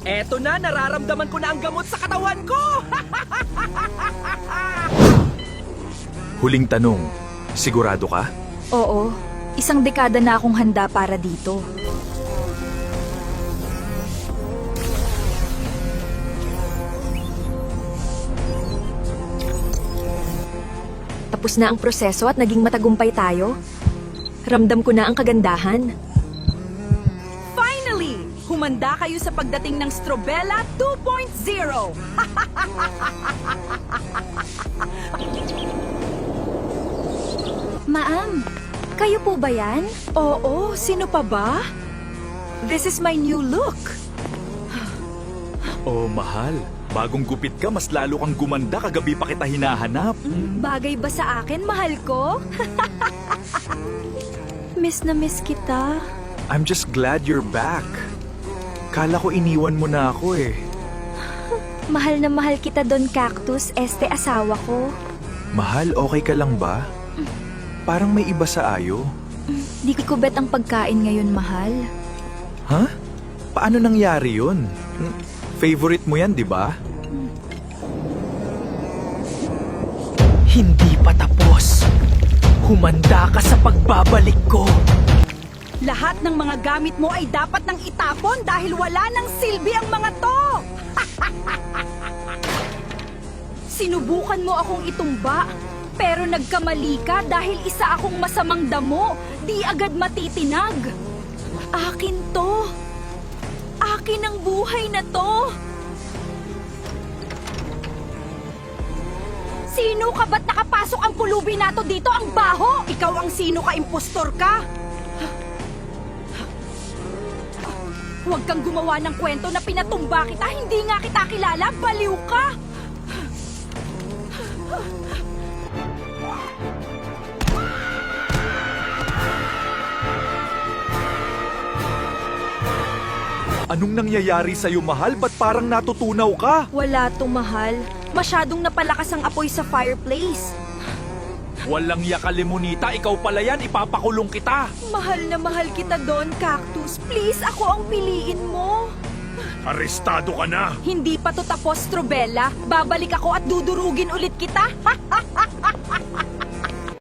Eto na, nararamdaman ko na ang gamot sa katawan ko! Huling tanong, sigurado ka? Oo, isang dekada na akong handa para dito. Tapos na ang proseso at naging matagumpay tayo. Ramdam ko na ang kagandahan. Finally! Humanda kayo sa pagdating ng Strobella 2.0! Ma'am, kayo po ba yan? Oo, sino pa ba? This is my new look. Oh, mahal. Bagong gupit ka, mas lalo kang gumanda kagabi pa kita hinahanap. Bagay ba sa akin, mahal ko? Miss na miss kita. I'm just glad you're back. Kala ko iniwan mo na ako eh. Mahal na mahal kita doon, Cactus, asawa ko. Mahal, okay ka lang ba? Parang may iba sa ayo. Di ko bet ang pagkain ngayon, mahal. Ha? Paano nangyari yun? Favorite mo yan, di ba? Hindi pa tapos. Humanda ka sa pagbabalik ko. Lahat ng mga gamit mo ay dapat nang itapon dahil wala nang silbi ang mga to! Sinubukan mo akong itumba, pero nagkamali ka dahil isa akong masamang damo, di agad matitinag. Akin to. Akin ang buhay na to. Sino ka ba't nakapasok ang pulubi nato dito? Ang baho! Ikaw ang sino ka, impostor ka? Huwag kang gumawa ng kwento na pinatumba kita. Hindi nga kita kilala. Baliw ka! Anong nangyayari sa'yo, mahal? Ba't parang natutunaw ka? Wala to, mahal. Masyadong napalakas ang apoy sa fireplace. Walang yakalimonita, ikaw pala yan, ipapakulong kita. Mahal na mahal kita doon, Cactus. Please, ako ang piliin mo. Arestado ka na. Hindi pa to tapos, Strobella. Babalik ako at dudurugin ulit kita.